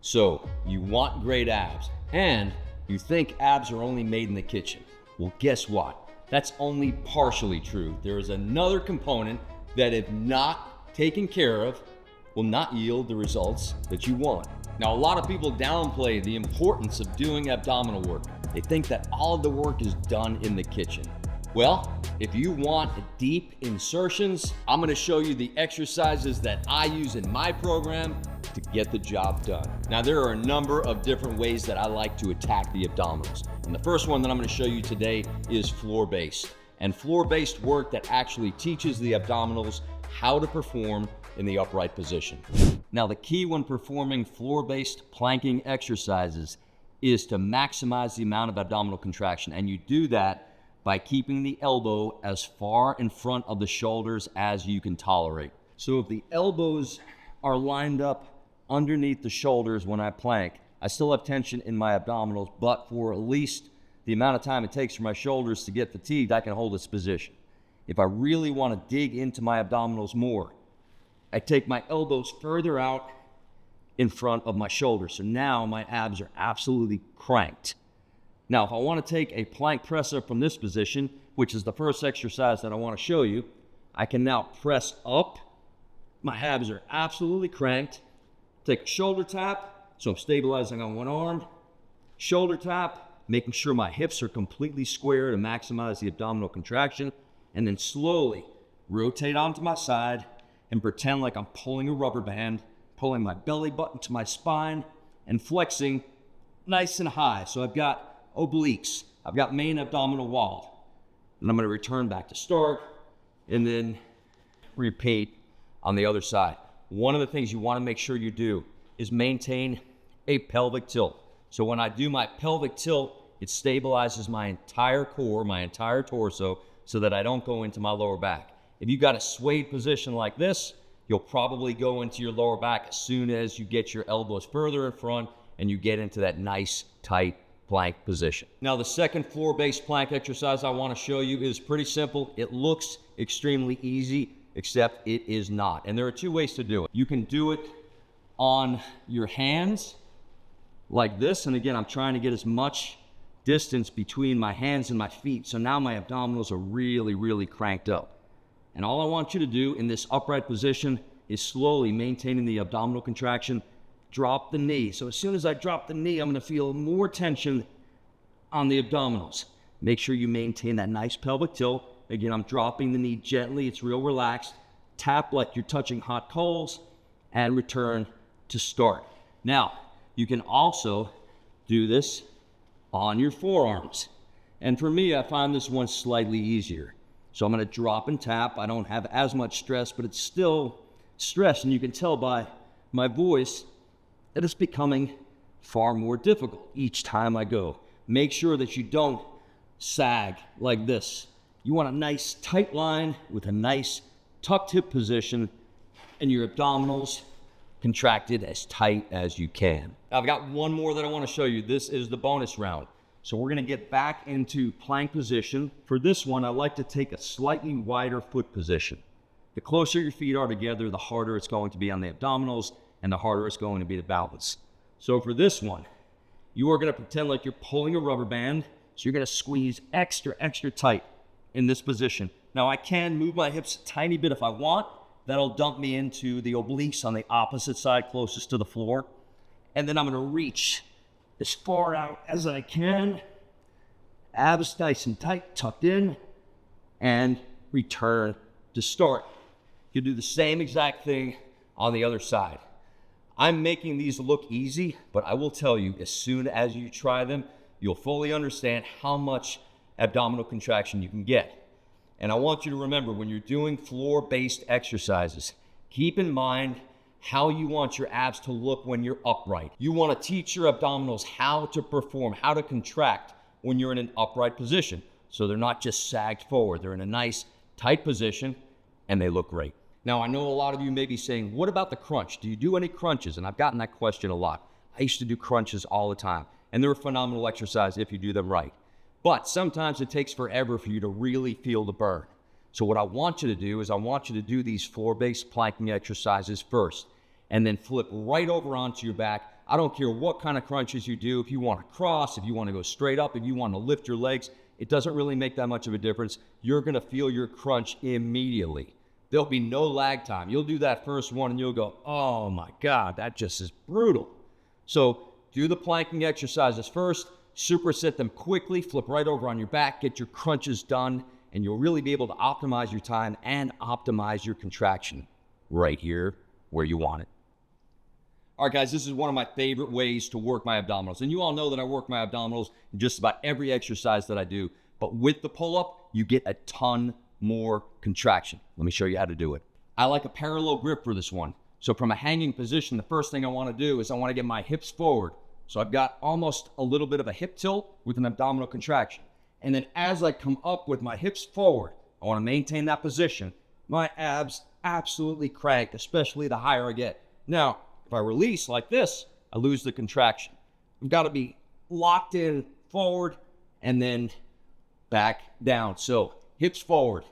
So you want great abs, and you think abs are only made in the kitchen. Well, guess what? That's only partially true. There is another component that, if not taken care of, will not yield the results that you want. Now, a lot of people downplay the importance of doing abdominal work. They think that all of the work is done in the kitchen. Well, if you want deep insertions, I'm gonna show you the exercises that I use in my program to get the job done. Now, there are a number of different ways that I like to attack the abdominals. And the first one that I'm gonna show you today is floor-based. And floor-based work that actually teaches the abdominals how to perform in the upright position. Now, the key when performing floor-based planking exercises is to maximize the amount of abdominal contraction. And you do that by keeping the elbow as far in front of the shoulders as you can tolerate. So if the elbows are lined up underneath the shoulders when I plank, I still have tension in my abdominals, but for at least the amount of time it takes for my shoulders to get fatigued, I can hold this position. If I really want to dig into my abdominals more, I take my elbows further out in front of my shoulders. So now my abs are absolutely cranked. Now, if I want to take a plank press up from this position, which is the first exercise that I want to show you, I can now press up. My abs are absolutely cranked. Take a shoulder tap, so I'm stabilizing on one arm. Shoulder tap, making sure my hips are completely square to maximize the abdominal contraction. And then slowly rotate onto my side and pretend like I'm pulling a rubber band, pulling my belly button to my spine and flexing nice and high. So I've got obliques, I've got main abdominal wall. And I'm gonna return back to start and then repeat on the other side. One of the things you wanna make sure you do is maintain a pelvic tilt. So when I do my pelvic tilt, it stabilizes my entire core, my entire torso, so that I don't go into my lower back. If you got a swayed position like this, you'll probably go into your lower back as soon as you get your elbows further in front and you get into that nice, tight plank position. Now, the second floor-based plank exercise I want to show you is pretty simple. It looks extremely easy, except it is not. And there are two ways to do it. You can do it on your hands like this. And again, I'm trying to get as much distance between my hands and my feet. So now my abdominals are really, really cranked up. And all I want you to do in this upright position is slowly maintaining the abdominal contraction. Drop the knee. So as soon as I drop the knee, I'm going to feel more tension on the abdominals. Make sure you maintain that nice pelvic tilt. Again, I'm dropping the knee gently. It's real relaxed. Tap like you're touching hot coals and return to start. Now, you can also do this on your forearms. And for me, I find this one slightly easier. So I'm going to drop and tap. I don't have as much stress, but it's still stress. And you can tell by my voice that it's becoming far more difficult each time I go. Make sure that you don't sag like this. You want a nice tight line with a nice tucked hip position and your abdominals contracted as tight as you can. Now, I've got one more that I want to show you. This is the bonus round. So we're going to get back into plank position. For this one, I like to take a slightly wider foot position. The closer your feet are together, the harder it's going to be on the abdominals and the harder it's going to be to balance. So for this one, you are going to pretend like you're pulling a rubber band. So you're going to squeeze extra tight in this position. Now, I can move my hips a tiny bit if I want. That'll dump me into the obliques on the opposite side closest to the floor. And then I'm going to reach as far out as I can. Abs nice and tight, tucked in, and return to start. You do the same exact thing on the other side. I'm making these look easy, but I will tell you, as soon as you try them, you'll fully understand how much abdominal contraction you can get. And I want you to remember, when you're doing floor-based exercises, keep in mind how you want your abs to look when you're upright. You want to teach your abdominals how to perform, how to contract when you're in an upright position. So they're not just sagged forward. They're in a nice, tight position, and they look great. Now, I know a lot of you may be saying, what about the crunch? Do you do any crunches? And I've gotten that question a lot. I used to do crunches all the time, and they're a phenomenal exercise if you do them right. But sometimes it takes forever for you to really feel the burn. So what I want you to do is I want you to do these floor-based planking exercises first, and then flip right over onto your back, I don't care what kind of crunches you do. If you want to cross, if you want to go straight up, if you want to lift your legs, it doesn't really make that much of a difference. You're going to feel your crunch immediately. There'll be no lag time. You'll do that first one and you'll go, oh my God, that just is brutal. So do the planking exercises first, superset them quickly, flip right over on your back, get your crunches done, and you'll really be able to optimize your time and optimize your contraction right here where you want it. All right, guys, this is one of my favorite ways to work my abdominals. And you all know that I work my abdominals in just about every exercise that I do. But with the pull-up, you get a ton more contraction. Let me show you how to do it. I like a parallel grip for this one. So from a hanging position, the first thing I want to do is I want to get my hips forward. So I've got almost a little bit of a hip tilt with an abdominal contraction. And then as I come up with my hips forward, I want to maintain that position. My abs absolutely crank, especially the higher I get. Now, if I release like this, I lose the contraction. I've got to be locked in forward and then back down. So hips forward,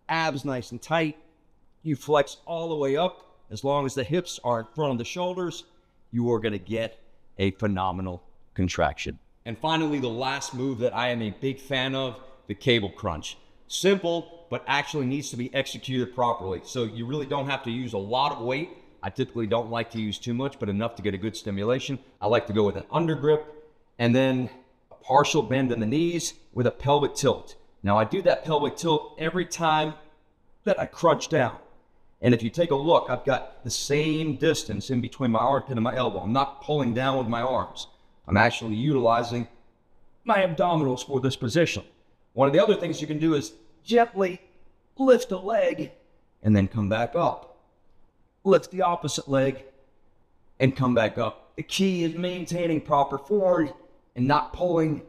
abs nice and tight. You flex all the way up. As long as the hips are in front of the shoulders, you are going to get a phenomenal contraction. And finally, the last move that I am a big fan of, the cable crunch. Simple, but actually needs to be executed properly. So you really don't have to use a lot of weight. I typically don't like to use too much, but enough to get a good stimulation. I like to go with an undergrip and then a partial bend in the knees with a pelvic tilt. Now I do that pelvic tilt every time that I crunch down. And if you take a look, I've got the same distance in between my armpit and my elbow. I'm not pulling down with my arms. I'm actually utilizing my abdominals for this position. One of the other things you can do is gently lift a leg and then come back up. Lift the opposite leg and come back up. The key is maintaining proper form and not pulling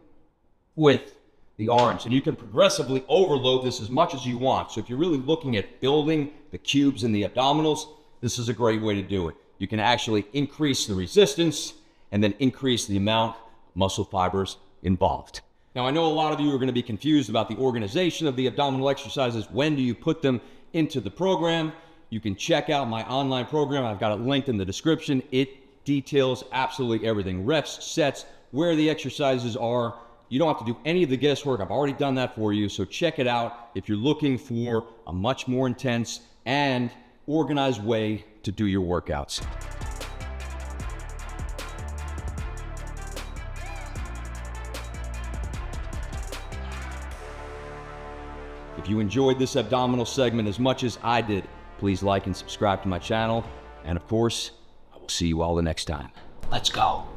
with the arms. And you can progressively overload this as much as you want. So if you're really looking at building the cubes and the abdominals, this is a great way to do it. You can actually increase the resistance and then increase the amount of muscle fibers involved. Now, I know a lot of you are going to be confused about the organization of the abdominal exercises. When do you put them into the program? You can check out my online program. I've got it linked in the description. It details absolutely everything. Reps, sets, where the exercises are. You don't have to do any of the guesswork. I've already done that for you. So check it out if you're looking for a much more intense and organized way to do your workouts. If you enjoyed this abdominal segment as much as I did, please like and subscribe to my channel. And of course, I will see you all the next time. Let's go.